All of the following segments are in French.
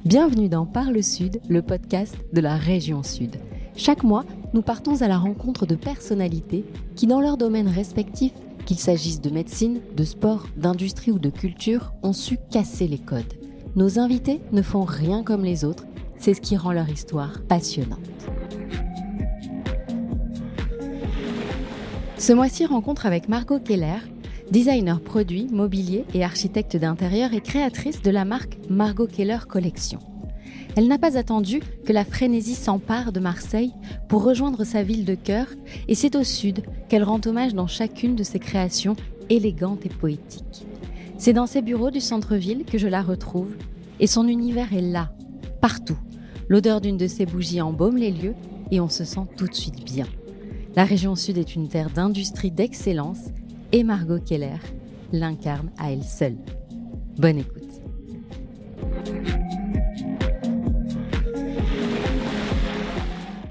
Bienvenue dans Parle Sud, le podcast de la région Sud. Chaque mois, nous partons à la rencontre de personnalités qui, dans leurs domaines respectifs, qu'il s'agisse de médecine, de sport, d'industrie ou de culture, ont su casser les codes. Nos invités ne font rien comme les autres, c'est ce qui rend leur histoire passionnante. Ce mois-ci, rencontre avec Margot Keller, designer produit, mobilier et architecte d'intérieur et créatrice de la marque Margot Keller Collection. Elle n'a pas attendu que la frénésie s'empare de Marseille pour rejoindre sa ville de cœur, et c'est au sud qu'elle rend hommage dans chacune de ses créations élégantes et poétiques. C'est dans ses bureaux du centre-ville que je la retrouve, et son univers est là, partout. L'odeur d'une de ses bougies embaume les lieux et on se sent tout de suite bien. La région sud est une terre d'industrie d'excellence et Margot Keller l'incarne à elle seule. Bonne écoute.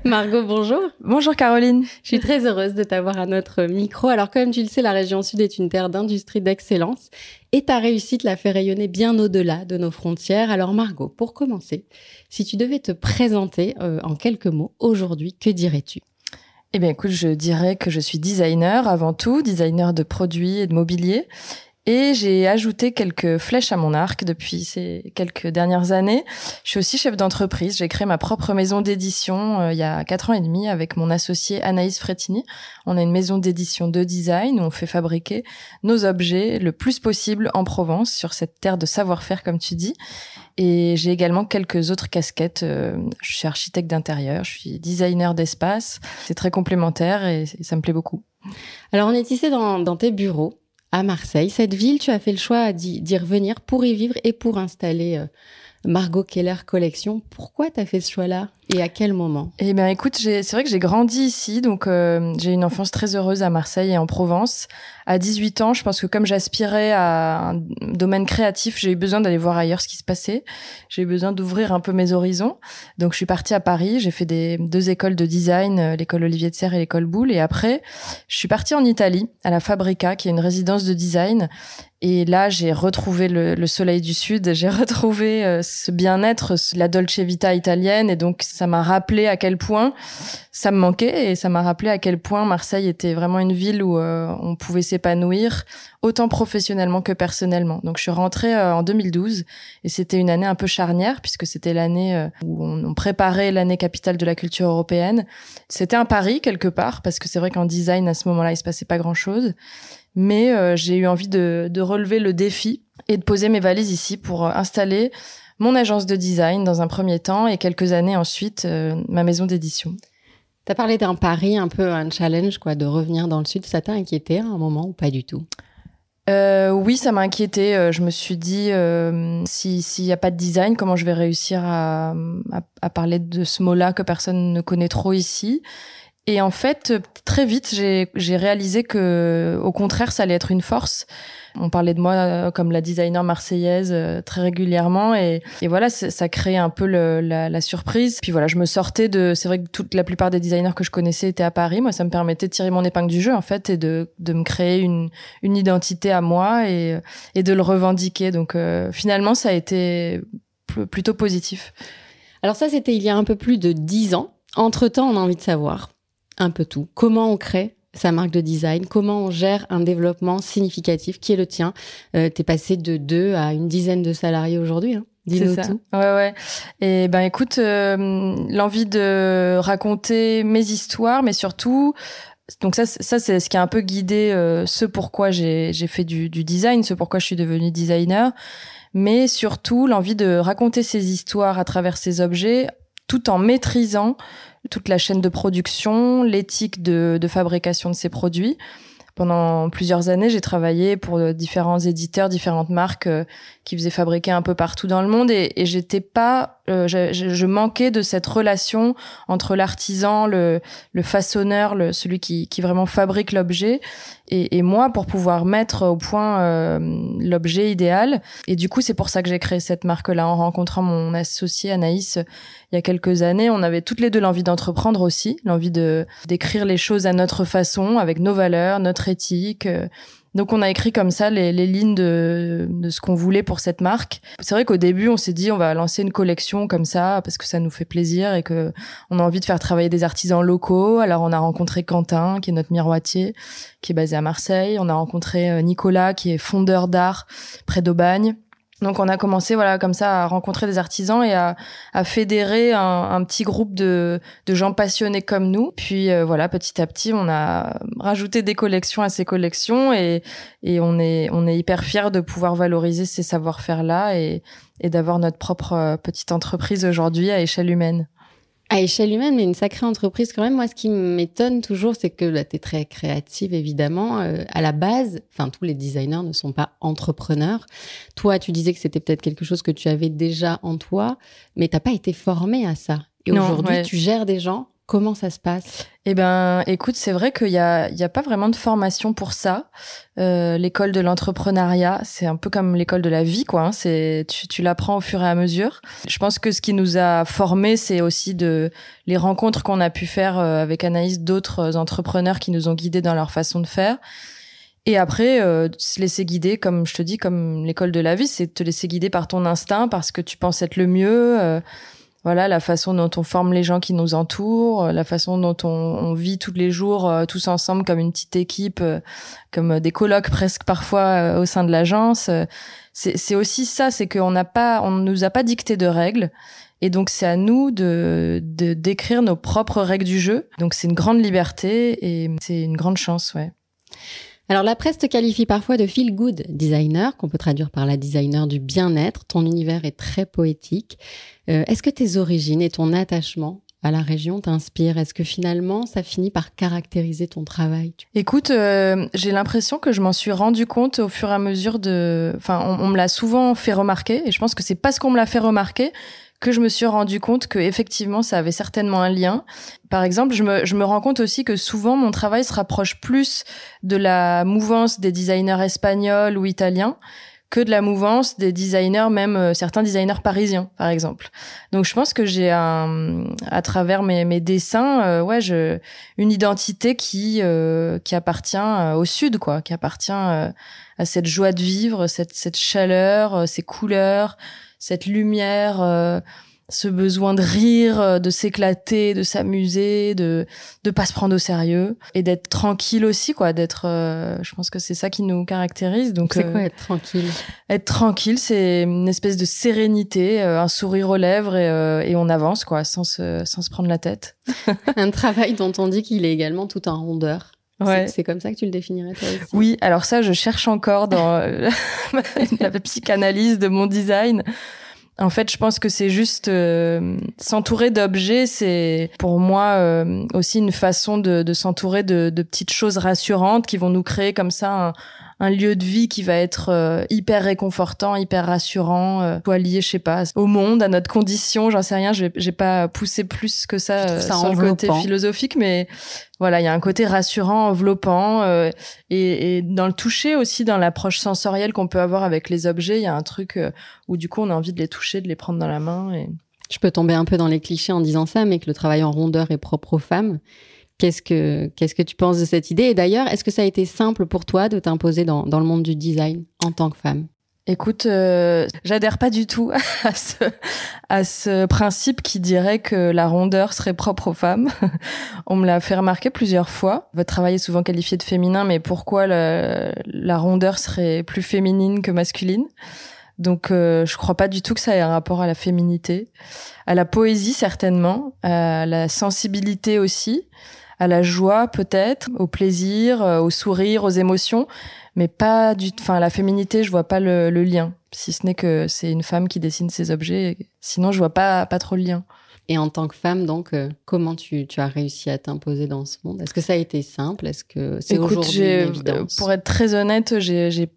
Margot, bonjour. Bonjour Caroline. Je suis très heureuse de t'avoir à notre micro. Alors comme tu le sais, la région sud est une terre d'industrie d'excellence et ta réussite l'a fait rayonner bien au-delà de nos frontières. Alors Margot, pour commencer, si tu devais te présenter en quelques mots aujourd'hui, que dirais-tu ? Eh bien écoute, je dirais que je suis designer avant tout, designer de produits et de mobilier. Et j'ai ajouté quelques flèches à mon arc depuis ces quelques dernières années. Je suis aussi chef d'entreprise. J'ai créé ma propre maison d'édition il y a 4 ans et demi avec mon associé Anaïs Frétini. On a une maison d'édition de design où on fait fabriquer nos objets le plus possible en Provence, sur cette terre de savoir-faire comme tu dis. Et j'ai également quelques autres casquettes. Je suis architecte d'intérieur, je suis designer d'espace. C'est très complémentaire et ça me plaît beaucoup. Alors on est ici dans tes bureaux à Marseille. Cette ville, tu as fait le choix d'y revenir pour y vivre et pour installer Margot Keller Collection. Pourquoi tu as fait ce choix-là et à quel moment ? Eh bien, écoute, c'est vrai que j'ai grandi ici, donc j'ai une enfance très heureuse à Marseille et en Provence. À 18 ans, je pense que comme j'aspirais à un domaine créatif, j'ai eu besoin d'aller voir ailleurs ce qui se passait. J'ai eu besoin d'ouvrir un peu mes horizons. Donc, je suis partie à Paris. J'ai fait 2 écoles de design, l'école Olivier de Serres et l'école Boulle. Et après, je suis partie en Italie, à la Fabrica, qui est une résidence de design. Et là, j'ai retrouvé le soleil du Sud. J'ai retrouvé ce bien-être, la Dolce Vita italienne. Et donc, ça m'a rappelé à quel point ça me manquait. Et ça m'a rappelé à quel point Marseille était vraiment une ville où on pouvait s'épanouir, autant professionnellement que personnellement. Donc, je suis rentrée en 2012. Et c'était une année un peu charnière, puisque c'était l'année où on préparait l'année capitale de la culture européenne. C'était un pari, quelque part, parce que c'est vrai qu'en design, à ce moment-là, il se passait pas grand-chose. Mais j'ai eu envie de relever le défi et de poser mes valises ici pour installer mon agence de design dans un premier temps et quelques années ensuite, ma maison d'édition. Tu as parlé d'un pari, un peu un challenge, quoi, de revenir dans le Sud. Ça t'a inquiété à un moment ou pas du tout ? Oui, ça m'a inquiétée. Je me suis dit, s'il n'y a pas de design, comment je vais réussir à parler de ce mot-là que personne ne connaît trop ici ? Et en fait, très vite, j'ai réalisé que, au contraire, ça allait être une force. On parlait de moi comme la designer marseillaise très régulièrement, et voilà, ça créait un peu la surprise. Puis voilà, je me sortais c'est vrai que la plupart des designers que je connaissais étaient à Paris. Moi, ça me permettait de tirer mon épingle du jeu, en fait, et de me créer une identité à moi et de le revendiquer. Donc, finalement, ça a été plutôt positif. Alors ça, c'était il y a un peu plus de 10 ans. Entre-temps, on a envie de savoir un peu tout. Comment on crée sa marque de design? Comment on gère un développement significatif qui est le tien? T'es passé de 2 à une dizaine de salariés aujourd'hui, hein. Dis-nous tout. Ouais. Et ben écoute, l'envie de raconter mes histoires, mais surtout, donc ça c'est ce qui a un peu guidé ce pourquoi j'ai fait du design, ce pourquoi je suis devenue designer, mais surtout l'envie de raconter ces histoires à travers ces objets, tout en maîtrisant toute la chaîne de production, l'éthique de fabrication de ces produits. Pendant plusieurs années, j'ai travaillé pour différents éditeurs, différentes marques qui faisaient fabriquer un peu partout dans le monde, et j'étais pas, je manquais de cette relation entre l'artisan, le façonneur, celui qui vraiment fabrique l'objet, et moi, pour pouvoir mettre au point l'objet idéal. Et du coup, c'est pour ça que j'ai créé cette marque-là. En rencontrant mon associé Anaïs il y a quelques années, on avait toutes les deux l'envie d'entreprendre aussi, l'envie d'écrire les choses à notre façon, avec nos valeurs, notre éthique, Donc on a écrit comme ça les lignes de ce qu'on voulait pour cette marque. C'est vrai qu'au début on s'est dit on va lancer une collection comme ça parce que ça nous fait plaisir et que on a envie de faire travailler des artisans locaux. Alors on a rencontré Quentin qui est notre miroitier, qui est basé à Marseille. On a rencontré Nicolas qui est fondeur d'art près d'Aubagne. Donc on a commencé comme ça à rencontrer des artisans et à fédérer un petit groupe de gens passionnés comme nous. Puis petit à petit on a rajouté des collections à ces collections et on est hyper fiers de pouvoir valoriser ces savoir-faire là et d'avoir notre propre petite entreprise aujourd'hui à échelle humaine. À échelle humaine, mais une sacrée entreprise quand même. Moi, ce qui m'étonne toujours, c'est que là, t'es très créative, évidemment. À la base, tous les designers ne sont pas entrepreneurs. Toi, tu disais que c'était peut-être quelque chose que tu avais déjà en toi, mais t'as pas été formée à ça. Et aujourd'hui, tu gères des gens. Comment ça se passe ? Eh ben, écoute, c'est vrai qu'il y a pas vraiment de formation pour ça. L'école de l'entrepreneuriat, c'est un peu comme l'école de la vie, quoi. Hein. Tu l'apprends au fur et à mesure. Je pense que ce qui nous a formés, c'est aussi les rencontres qu'on a pu faire avec Anaïs, d'autres entrepreneurs qui nous ont guidés dans leur façon de faire. Et après, se laisser guider, comme je te dis, comme l'école de la vie, c'est te laisser guider par ton instinct, parce que tu penses être le mieux. La façon dont on forme les gens qui nous entourent, la façon dont on vit tous les jours tous ensemble comme une petite équipe, comme des colocs presque parfois au sein de l'agence. C'est aussi ça, c'est qu'on nous a pas dicté de règles. Et donc, c'est à nous de d'écrire nos propres règles du jeu. Donc, c'est une grande liberté et c'est une grande chance, ouais. Alors, la presse te qualifie parfois de feel good designer, qu'on peut traduire par la designer du bien-être. Ton univers est très poétique. Est-ce que tes origines et ton attachement à la région t'inspirent ? Est-ce que finalement, ça finit par caractériser ton travail ? Écoute, j'ai l'impression que je m'en suis rendu compte au fur et à mesure on me l'a souvent fait remarquer, et je pense que c'est parce qu'on me l'a fait remarquer que je me suis rendu compte que effectivement ça avait certainement un lien. Par exemple, je me rends compte aussi que souvent mon travail se rapproche plus de la mouvance des designers espagnols ou italiens que de la mouvance des designers, même certains designers parisiens, par exemple. Donc je pense que j'ai à travers mes dessins, une identité qui appartient au sud, quoi, qui appartient à cette joie de vivre, cette chaleur, ces couleurs, cette lumière, ce besoin de rire, de s'éclater, de s'amuser, de pas se prendre au sérieux et d'être tranquille aussi, quoi, je pense que c'est ça qui nous caractérise. Donc c'est quoi être tranquille ? Être tranquille, c'est une espèce de sérénité, un sourire aux lèvres et on avance, quoi, sans se prendre la tête. Un travail dont on dit qu'il est également tout en rondeur. Ouais. C'est comme ça que tu le définirais, toi aussi ? Oui, alors ça, je cherche encore dans la psychanalyse de mon design. En fait, je pense que c'est juste s'entourer d'objets, c'est pour moi aussi une façon de s'entourer de petites choses rassurantes qui vont nous créer comme ça un lieu de vie qui va être hyper réconfortant, hyper rassurant, soit lié, je sais pas, au monde, à notre condition, j'en sais rien, j'ai pas poussé plus que ça sur le côté philosophique, mais voilà, il y a un côté rassurant, enveloppant, et dans le toucher aussi, dans l'approche sensorielle qu'on peut avoir avec les objets, il y a un truc où du coup on a envie de les toucher, de les prendre dans la main. Et... Je peux tomber un peu dans les clichés en disant ça, mais que le travail en rondeur est propre aux femmes. Qu'est-ce que tu penses de cette idée ? Et d'ailleurs, est-ce que ça a été simple pour toi de t'imposer dans le monde du design en tant que femme ? Écoute, j'adhère pas du tout à ce principe qui dirait que la rondeur serait propre aux femmes. On me l'a fait remarquer plusieurs fois. Votre travail est souvent qualifié de féminin, mais pourquoi la rondeur serait plus féminine que masculine ? Donc, je crois pas du tout que ça ait un rapport à la féminité, à la poésie certainement, à la sensibilité aussi, à la joie peut-être, au plaisir, au sourire, aux émotions, mais pas la féminité, je vois pas le lien, si ce n'est que c'est une femme qui dessine ses objets. Sinon, je vois pas trop le lien. Et en tant que femme, donc, comment tu as réussi à t'imposer dans ce monde ? Est-ce que ça a été simple ? Est-ce que c'est aujourd'hui une évidence ? Pour être très honnête, j'ai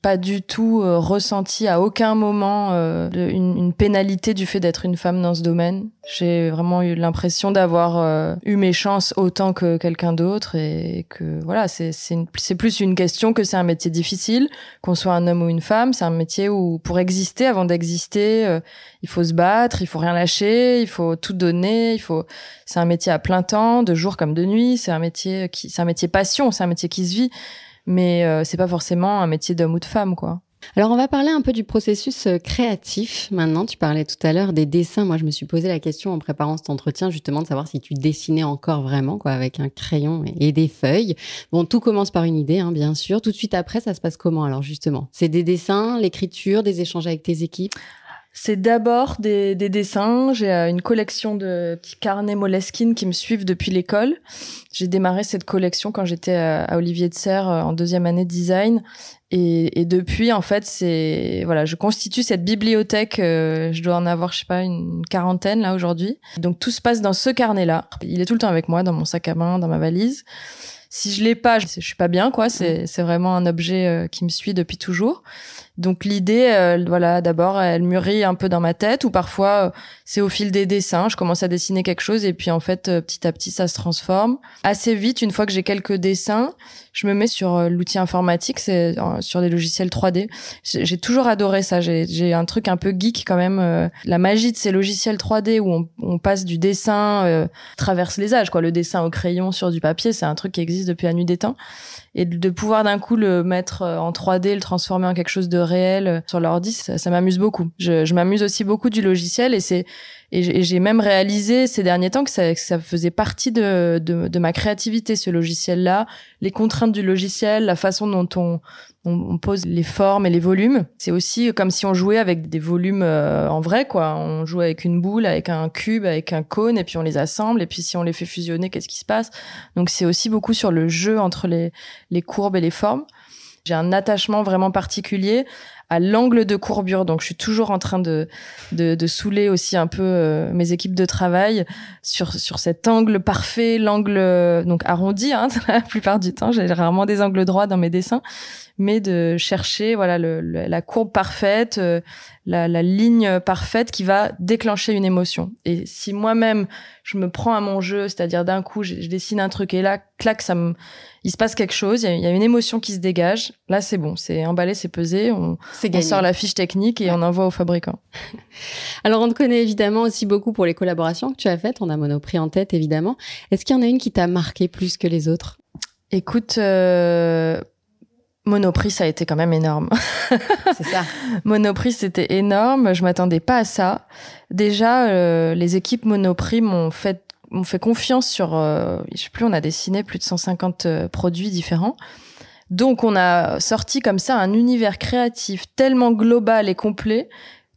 pas du tout ressenti à aucun moment une pénalité du fait d'être une femme dans ce domaine. J'ai vraiment eu l'impression d'avoir eu mes chances autant que quelqu'un d'autre et que voilà, c'est plus une question que c'est un métier difficile, qu'on soit un homme ou une femme. C'est un métier où pour exister, avant d'exister, il faut se battre, il faut rien lâcher, il faut tout donner, c'est un métier à plein temps, de jour comme de nuit, c'est un métier passion, c'est un métier qui se vit. Mais c'est pas forcément un métier d'homme ou de femme, quoi. Alors, on va parler un peu du processus créatif. Maintenant, tu parlais tout à l'heure des dessins. Moi, je me suis posé la question en préparant cet entretien, justement, de savoir si tu dessinais encore vraiment, quoi, avec un crayon et des feuilles. Bon, tout commence par une idée, hein, bien sûr. Tout de suite après, ça se passe comment, alors, justement? C'est des dessins, l'écriture, des échanges avec tes équipes? C'est d'abord des dessins. J'ai une collection de petits carnets Moleskine qui me suivent depuis l'école. J'ai démarré cette collection quand j'étais à Olivier de Serres en 2e année de design. Et depuis, en fait, je constitue cette bibliothèque. Je dois en avoir, je sais pas, une 40aine là aujourd'hui. Donc tout se passe dans ce carnet-là. Il est tout le temps avec moi, dans mon sac à main, dans ma valise. Si je l'ai pas, je suis pas bien, quoi. C'est vraiment un objet qui me suit depuis toujours. Donc l'idée, d'abord, elle mûrit un peu dans ma tête, ou parfois c'est au fil des dessins, je commence à dessiner quelque chose et puis en fait petit à petit ça se transforme. Assez vite, une fois que j'ai quelques dessins, je me mets sur l'outil informatique, c'est sur des logiciels 3D. J'ai toujours adoré ça. J'ai un truc un peu geek quand même. La magie de ces logiciels 3D où on passe du dessin, traverse les âges, quoi. Le dessin au crayon sur du papier, c'est un truc qui existe depuis la nuit des temps. Et de pouvoir d'un coup le mettre en 3D, le transformer en quelque chose de réel sur l'ordi, ça m'amuse beaucoup. Je m'amuse aussi beaucoup du logiciel et j'ai même réalisé ces derniers temps que ça faisait partie de ma créativité, ce logiciel-là, les contraintes du logiciel, la façon dont on pose les formes et les volumes. C'est aussi comme si on jouait avec des volumes en vrai, quoi. On joue avec une boule, avec un cube, avec un cône, et puis on les assemble, et puis si on les fait fusionner, qu'est-ce qui se passe? Donc c'est aussi beaucoup sur le jeu entre les courbes et les formes. J'ai un attachement vraiment particulier à l'angle de courbure, donc je suis toujours en train de saouler aussi un peu mes équipes de travail sur cet angle parfait, l'angle donc arrondi, hein, la plupart du temps. J'ai rarement des angles droits dans mes dessins, mais de chercher la courbe parfaite, la ligne parfaite qui va déclencher une émotion. Et si moi-même je me prends à mon jeu, c'est-à-dire d'un coup je dessine un truc et là clac, il se passe quelque chose, il y a une émotion qui se dégage. Là c'est bon, c'est emballé, c'est pesé, on sort la fiche technique et on envoie au fabricant. Alors on te connaît évidemment aussi beaucoup pour les collaborations que tu as faites. On a Monoprix en tête évidemment. Est-ce qu'il y en a une qui t'a marqué plus que les autres? Écoute, Monoprix, ça a été quand même énorme. C'est ça. Monoprix, c'était énorme. Je m'attendais pas à ça. Déjà, les équipes Monoprix m'ont fait confiance sur, je sais plus, on a dessiné plus de 150 produits différents. Donc, on a sorti comme ça un univers créatif tellement global et complet.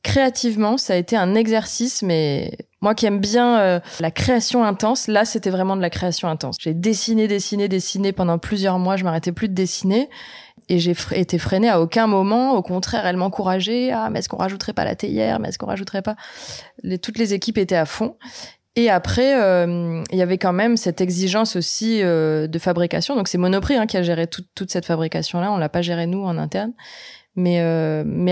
Créativement, ça a été un exercice, mais moi qui aime bien la création intense, là, c'était vraiment de la création intense. J'ai dessiné pendant plusieurs mois. Je m'arrêtais plus de dessiner. Et j'ai été freinée à aucun moment. Au contraire, elle m'encourageait. Ah, mais est-ce qu'on rajouterait pas la théière? Mais est-ce qu'on rajouterait pas? Toutes les équipes étaient à fond. Et après, il y avait quand même cette exigence aussi de fabrication. Donc c'est Monoprix qui a géré toute cette fabrication-là. On l'a pas géré nous en interne, mais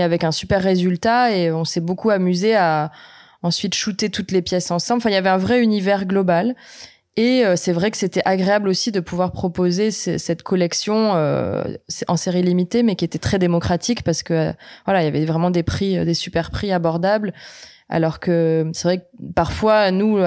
avec un super résultat. Et on s'est beaucoup amusé à ensuite shooter toutes les pièces ensemble. Enfin, il y avait un vrai univers global. Et c'est vrai que c'était agréable aussi de pouvoir proposer cette collection en série limitée, mais qui était très démocratique parce que il y avait vraiment des prix, des super prix abordables. Alors que c'est vrai que parfois, nous,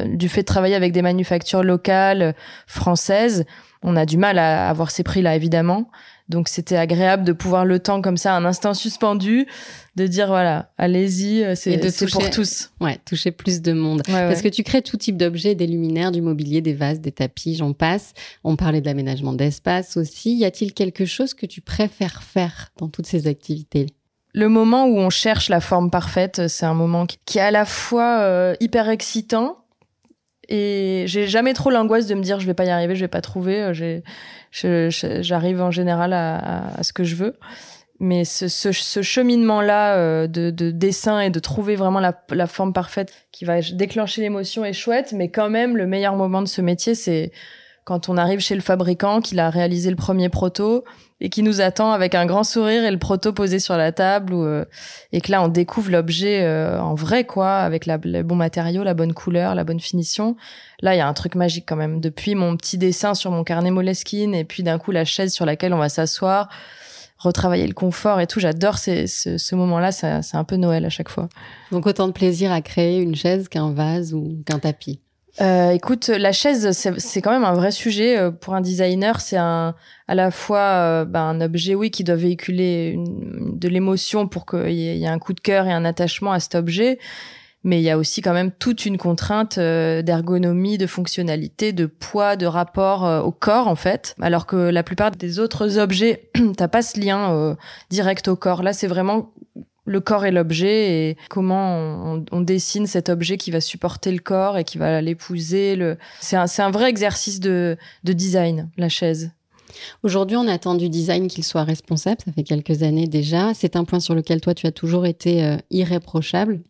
du fait de travailler avec des manufactures locales françaises, on a du mal à avoir ces prix-là, évidemment. Donc, c'était agréable de pouvoir le temps comme ça, un instant suspendu, de dire, voilà, allez-y, c'est pour tous. Ouais, toucher plus de monde. Parce que tu crées tout type d'objets, des luminaires, du mobilier, des vases, des tapis, j'en passe. On parlait de l'aménagement d'espace aussi. Y a-t-il quelque chose que tu préfères faire dans toutes ces activités? Le moment où on cherche la forme parfaite, c'est un moment qui est à la fois hyper excitant, et j'ai jamais trop l'angoisse de me dire je vais pas y arriver, je vais pas trouver. J'arrive en général à ce que je veux. Mais ce cheminement-là de dessin et de trouver vraiment la forme parfaite qui va déclencher l'émotion est chouette. Mais quand même, le meilleur moment de ce métier, c'est quand on arrive chez le fabricant, qu'il a réalisé le premier proto et qui nous attend avec un grand sourire et le proto posé sur la table, et que là, on découvre l'objet en vrai, quoi, avec le bon matériau, la bonne couleur, la bonne finition. Là, il y a un truc magique quand même. Depuis mon petit dessin sur mon carnet Moleskine et puis d'un coup, la chaise sur laquelle on va s'asseoir, retravailler le confort et tout. J'adore ce moment-là. C'est un peu Noël à chaque fois. Donc, autant de plaisir à créer une chaise qu'un vase ou qu'un tapis. Écoute, la chaise, c'est quand même un vrai sujet pour un designer. C'est à la fois un objet, oui, qui doit véhiculer de l'émotion pour qu'il y ait un coup de cœur et un attachement à cet objet. Mais il y a aussi quand même toute une contrainte d'ergonomie, de fonctionnalité, de poids, de rapport au corps, en fait. Alors que la plupart des autres objets, t'as pas ce lien direct au corps. Là, c'est vraiment le corps et l'objet et comment on dessine cet objet qui va supporter le corps et qui va l'épouser. C'est un vrai exercice de design, la chaise. Aujourd'hui, on attend du design qu'il soit responsable. Ça fait quelques années déjà. C'est un point sur lequel toi, tu as toujours été irréprochable,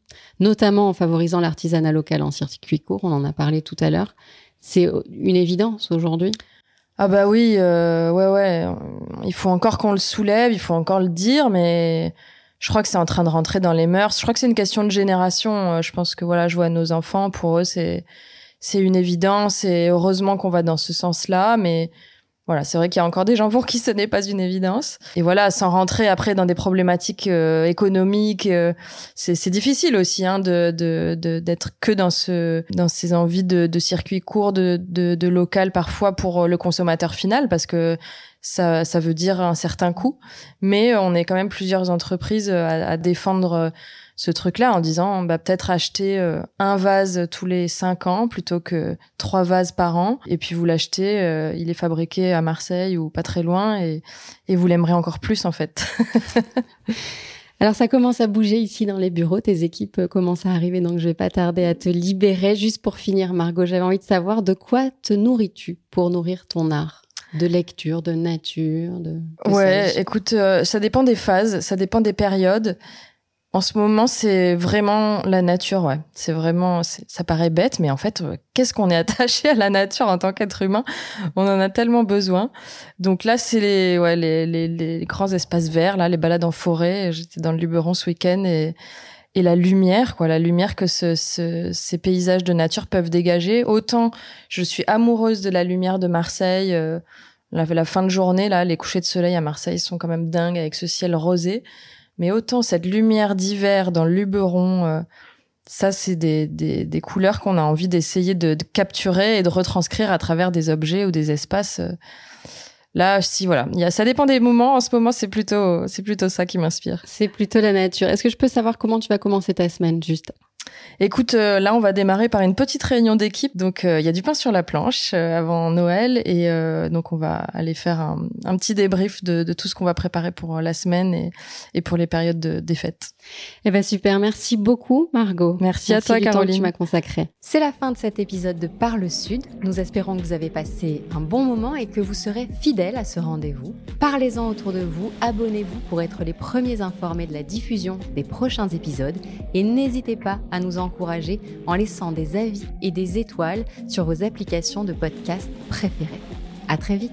notamment en favorisant l'artisanat local en circuit court. On en a parlé tout à l'heure. C'est une évidence aujourd'hui. Ah bah oui, ouais. Il faut encore qu'on le soulève, il faut encore le dire, mais je crois que c'est en train de rentrer dans les mœurs. Je crois que c'est une question de génération. Je pense que voilà, je vois nos enfants, pour eux, c'est une évidence et heureusement qu'on va dans ce sens-là, mais voilà, c'est vrai qu'il y a encore des gens pour qui ce n'est pas une évidence. Et voilà, sans rentrer après dans des problématiques économiques, c'est difficile aussi d'être que dans ces envies de circuits courts, de local parfois pour le consommateur final, parce que ça veut dire un certain coût. Mais on est quand même plusieurs entreprises à défendre ce truc-là en disant peut-être acheter un vase tous les 5 ans plutôt que 3 vases par an. Et puis vous l'achetez, il est fabriqué à Marseille ou pas très loin et vous l'aimerez encore plus en fait. Alors ça commence à bouger ici dans les bureaux, tes équipes commencent à arriver, donc je vais pas tarder à te libérer. Juste pour finir, Margot, j'avais envie de savoir de quoi te nourris-tu pour nourrir ton art ? De lecture, de nature, Ouais, écoute, ça dépend des phases, ça dépend des périodes. En ce moment, c'est vraiment la nature, ouais. C'est vraiment, ça paraît bête, mais en fait, qu'est-ce qu'on est attaché à la nature en tant qu'être humain ? On en a tellement besoin. Donc là, c'est les grands espaces verts, là, les balades en forêt. J'étais dans le Luberon ce week-end et la lumière, la lumière que ces paysages de nature peuvent dégager. Autant je suis amoureuse de la lumière de Marseille. La fin de journée, là, les couchers de soleil à Marseille sont quand même dingues avec ce ciel rosé. Mais autant cette lumière d'hiver dans le Luberon, ça, c'est des couleurs qu'on a envie d'essayer de capturer et de retranscrire à travers des objets ou des espaces. Là, voilà, ça dépend des moments. En ce moment, c'est plutôt ça qui m'inspire. C'est plutôt la nature. Est-ce que je peux savoir comment tu vas commencer ta semaine, juste ? Écoute, là, on va démarrer par une petite réunion d'équipe. Donc, il y a du pain sur la planche avant Noël. Et donc, on va aller faire un petit débrief de tout ce qu'on va préparer pour la semaine et pour les périodes des fêtes. Eh ben super, merci beaucoup, Margot. Merci à toi, Caroline. Tu m'as consacré. C'est la fin de cet épisode de Parle Sud. Nous espérons que vous avez passé un bon moment et que vous serez fidèles à ce rendez-vous. Parlez-en autour de vous, abonnez-vous pour être les premiers informés de la diffusion des prochains épisodes et n'hésitez pas à nous encourager en laissant des avis et des étoiles sur vos applications de podcast préférées. À très vite.